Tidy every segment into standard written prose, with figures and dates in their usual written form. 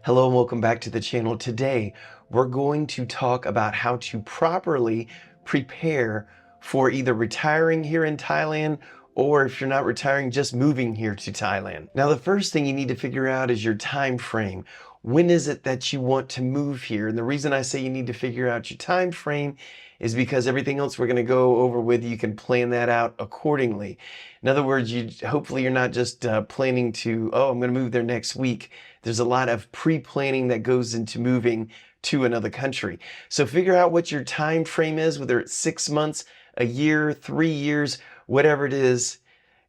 Hello and welcome back to the channel. Today, we're going to talk about how to properly prepare for either retiring here in Thailand or if you're not retiring, just moving here to Thailand. Now, the first thing you need to figure out is your time frame. When is it that you want to move here? And the reason I say you need to figure out your time frame is because everything else we're going to go over with, you can plan that out accordingly. In other words, hopefully you're not just planning to, oh, I'm going to move there next week. There's a lot of pre-planning that goes into moving to another country. So figure out what your time frame is, whether it's 6 months, a year, 3 years, whatever it is.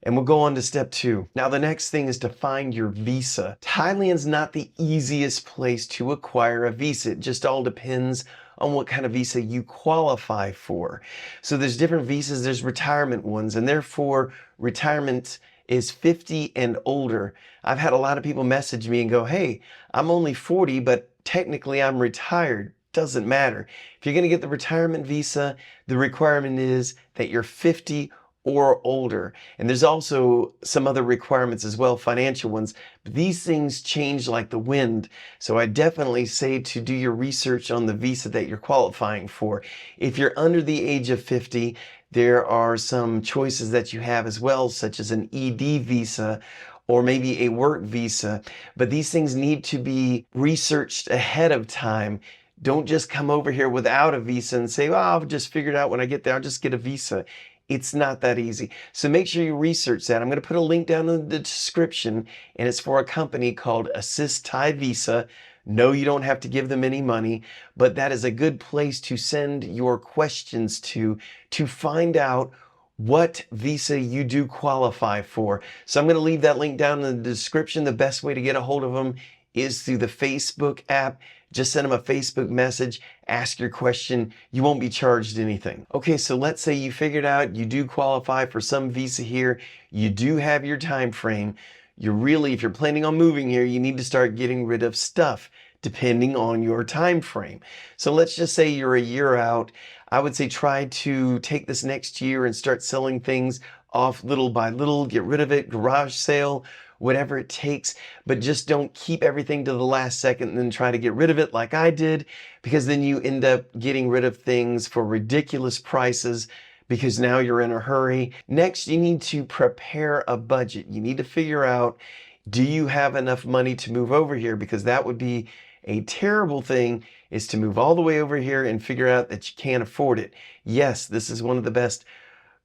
And we'll go on to step 2. Now, the next thing is to find your visa. Thailand's not the easiest place to acquire a visa. It just all depends on what kind of visa you qualify for. So there's different visas, there's retirement ones, and therefore retirement is 50 and older. I've had a lot of people message me and go, hey, I'm only 40, but technically I'm retired. Doesn't matter. If you're going to get the retirement visa, the requirement is that you're 50 or older. And there's also some other requirements as well, financial ones, but these things change like the wind. So I definitely say to do your research on the visa that you're qualifying for. If you're under the age of 50, there are some choices that you have as well, such as an ED visa or maybe a work visa, but these things need to be researched ahead of time. Don't just come over here without a visa and say, well, I'll just figure it out when I get there. I'll just get a visa. It's not that easy. So make sure you research that. I'm going to put a link down in the description, and it's for a company called Assist Thai Visa. No, you don't have to give them any money, but that is a good place to send your questions to find out what visa you do qualify for. So I'm going to leave that link down in the description. The best way to get a hold of them is through the Facebook app. Just send them a Facebook message, ask your question. You won't be charged anything. Okay, so let's say you figured out you do qualify for some visa here. You do have your time frame. If you're planning on moving here, you need to start getting rid of stuff depending on your time frame. So let's just say you're a year out. I would say try to take this next year and start selling things off little by little, get rid of it, garage sale, whatever it takes, but just don't keep everything to the last second and then try to get rid of it like I did, because then you end up getting rid of things for ridiculous prices because now you're in a hurry. Next, you need to prepare a budget. You need to figure out, do you have enough money to move over here? Because that would be a terrible thing, is to move all the way over here and figure out that you can't afford it. Yes, this is one of the best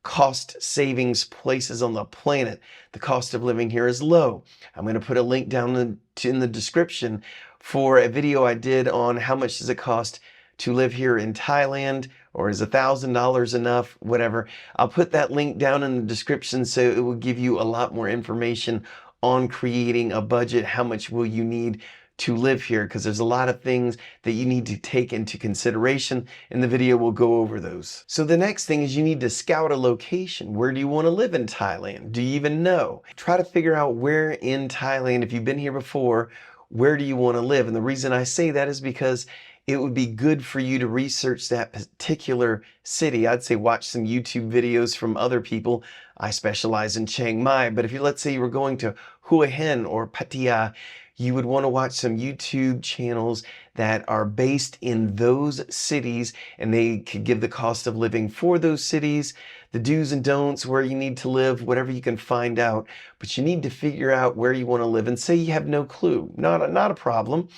cost savings places on the planet. The cost of living here is low. I'm going to put a link down in the description for a video I did on how much does it cost to live here in Thailand, or is $1,000 enough, whatever. I'll put that link down in the description so it will give you a lot more information on creating a budget. How much will you need to live here, because there's a lot of things that you need to take into consideration, and the video will go over those. So the next thing is you need to scout a location. Where do you want to live in Thailand? Do you even know? Try to figure out where in Thailand, if you've been here before, where do you want to live? And the reason I say that is because it would be good for you to research that particular city. I'd say watch some YouTube videos from other people. I specialize in Chiang Mai, but if let's say you were going to Hua Hin or Pattaya, you would want to watch some YouTube channels that are based in those cities, and they could give the cost of living for those cities, the do's and don'ts, where you need to live, whatever you can find out. But you need to figure out where you want to live, and say you have no clue. Not a problem.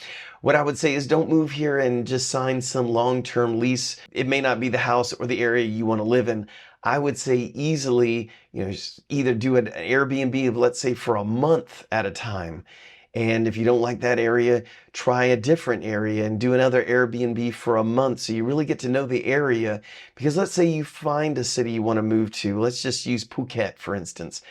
What I would say is don't move here and just sign some long-term lease. It may not be the house or the area you want to live in. I would say easily, either do an Airbnb of, let's say, for a month at a time. And if you don't like that area, try a different area and do another Airbnb for a month so you really get to know the area. Because let's say you find a city you want to move to. Let's just use Phuket, for instance.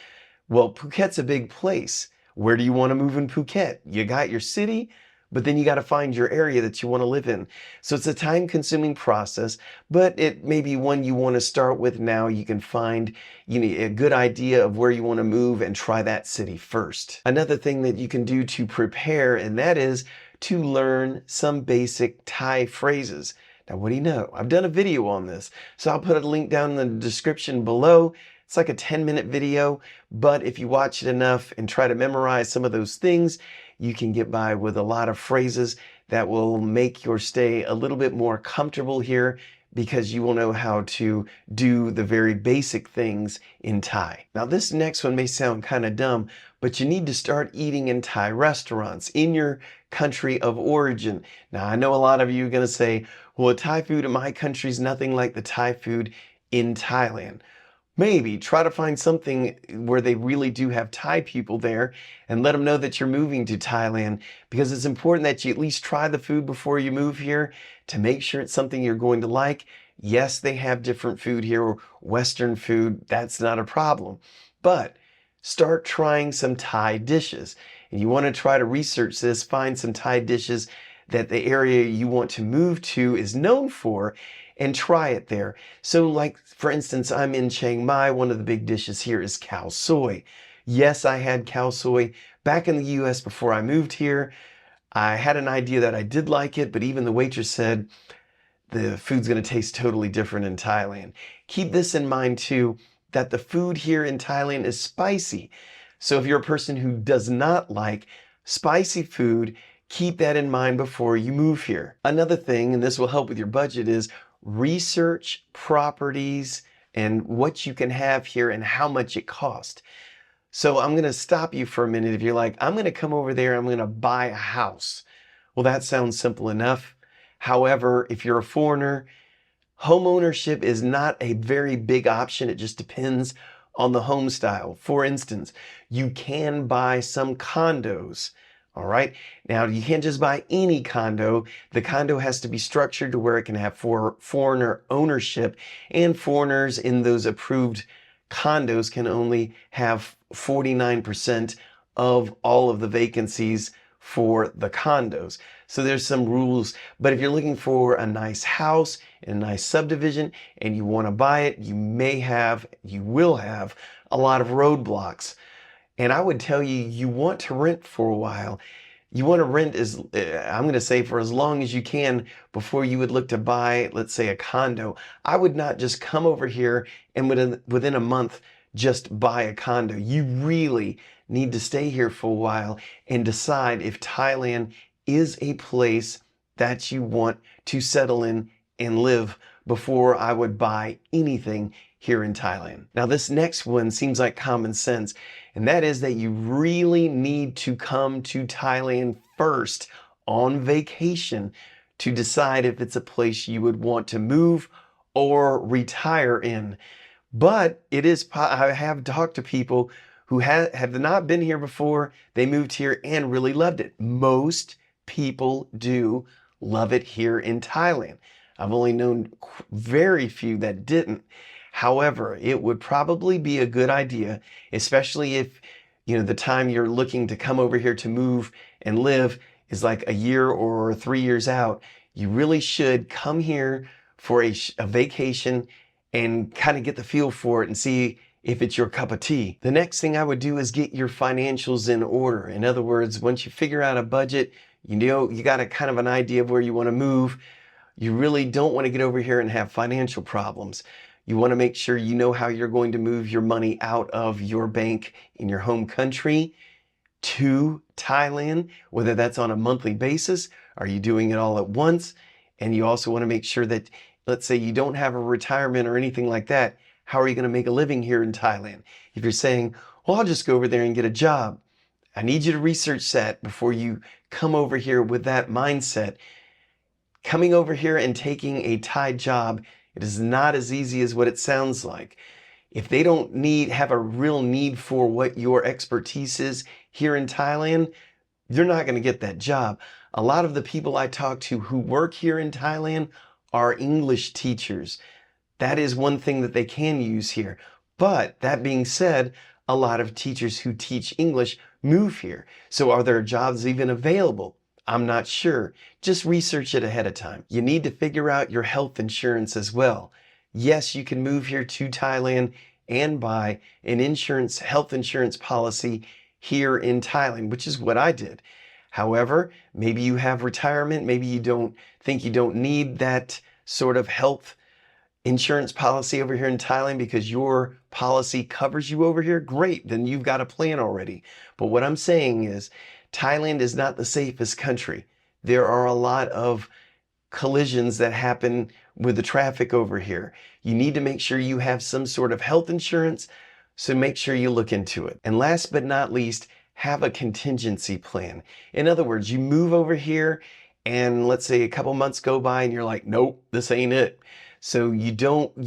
Well, Phuket's a big place. Where do you want to move in Phuket? You got your city, but then you got to find your area that you want to live in. So it's a time-consuming process, but it may be one you want to start with now. You can find a good idea of where you want to move and try that city first. Another thing that you can do to prepare, and that is to learn some basic Thai phrases. Now, what do you know? I've done a video on this, so I'll put a link down in the description below. It's like a 10-minute video, but if you watch it enough and try to memorize some of those things, you can get by with a lot of phrases that will make your stay a little bit more comfortable here because you will know how to do the very basic things in Thai. Now, this next one may sound kind of dumb, but you need to start eating in Thai restaurants in your country of origin. Now, I know a lot of you are going to say, well, Thai food in my country is nothing like the Thai food in Thailand. Maybe try to find something where they really do have Thai people there and let them know that you're moving to Thailand, because it's important that you at least try the food before you move here to make sure it's something you're going to like. Yes, they have different food here, or Western food. That's not a problem. But start trying some Thai dishes. And you want to try to research this, find some Thai dishes that the area you want to move to is known for, and try it there. So like, for instance, I'm in Chiang Mai. One of the big dishes here is khao soi. Yes, I had khao soi back in the US before I moved here. I had an idea that I did like it, but even the waitress said the food's going to taste totally different in Thailand. Keep this in mind too, that the food here in Thailand is spicy. So if you're a person who does not like spicy food, keep that in mind before you move here. Another thing, and this will help with your budget, is research properties and what you can have here and how much it costs. So I'm going to stop you for a minute. If you're like, I'm going to come over there, I'm going to buy a house. Well, that sounds simple enough. However, if you're a foreigner, home ownership is not a very big option. It just depends on the home style. For instance, you can buy some condos. All right. Now, you can't just buy any condo. The condo has to be structured to where it can have foreigner ownership, and foreigners in those approved condos can only have 49% of all of the vacancies for the condos. So there's some rules, but if you're looking for a nice house in a nice subdivision and you want to buy it, you will have a lot of roadblocks. And I would tell you, you want to rent for a while. You want to rent I'm going to say, for as long as you can before you would look to buy, let's say, a condo. I would not just come over here and within a month just buy a condo. You really need to stay here for a while and decide if Thailand is a place that you want to settle in and live before I would buy anything here in Thailand. Now, this next one seems like common sense, and that is that you really need to come to Thailand first on vacation to decide if it's a place you would want to move or retire in. But I have talked to people who have not been here before. They moved here and really loved it. Most people do love it here in Thailand. I've only known very few that didn't. However, it would probably be a good idea, especially if, the time you're looking to come over here to move and live is like a year or 3 years out. You really should come here for a vacation and kind of get the feel for it and see if it's your cup of tea. The next thing I would do is get your financials in order. In other words, once you figure out a budget, you got a kind of an idea of where you want to move. You really don't want to get over here and have financial problems. You want to make sure you know how you're going to move your money out of your bank in your home country to Thailand, whether that's on a monthly basis. Are you doing it all at once? And you also want to make sure that, let's say you don't have a retirement or anything like that. How are you going to make a living here in Thailand? If you're saying, well, I'll just go over there and get a job, I need you to research that before you come over here with that mindset. Coming over here and taking a Thai job, it is not as easy as what it sounds like. If they don't have a real need for what your expertise is here in Thailand, you're not going to get that job. A lot of the people I talk to who work here in Thailand are English teachers. That is one thing that they can use here. But that being said, a lot of teachers who teach English move here. So are there jobs even available? I'm not sure. Just research it ahead of time. You need to figure out your health insurance as well. Yes, you can move here to Thailand and buy an health insurance policy here in Thailand, which is what I did. However, maybe you have retirement. Maybe you don't need that sort of health insurance policy over here in Thailand because your policy covers you over here. Great, then you've got a plan already. But what I'm saying is, Thailand is not the safest country. There are a lot of collisions that happen with the traffic over here. You need to make sure you have some sort of health insurance, so make sure you look into it. And last but not least, have a contingency plan. In other words, you move over here and let's say a couple months go by and you're like, nope, this ain't it. So you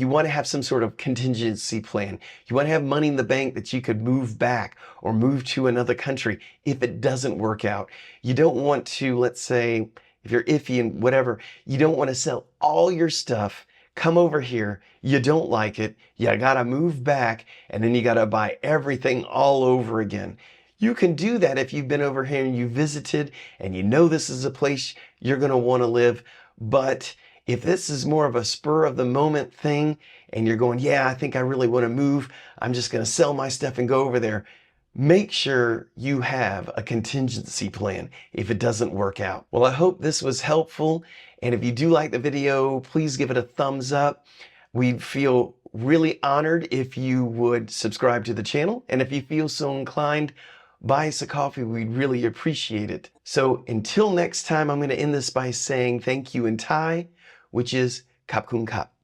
want to have some sort of contingency plan. You want to have money in the bank that you could move back or move to another country if it doesn't work out. You don't want to, let's say, if you're iffy and whatever, you don't want to sell all your stuff, come over here, you don't like it, you gotta move back, and then you gotta buy everything all over again. You can do that if you've been over here and you visited and you know this is a place you're gonna want to live. But if this is more of a spur of the moment thing and you're going, yeah, I think I really want to move, I'm just gonna sell my stuff and go over there, make sure you have a contingency plan if it doesn't work out. Well, I hope this was helpful. And if you do like the video, please give it a thumbs up. We'd feel really honored if you would subscribe to the channel. And if you feel so inclined, buy us a coffee. We'd really appreciate it. So until next time, I'm going to end this by saying thank you in Thai, which is Kap Kun Kap.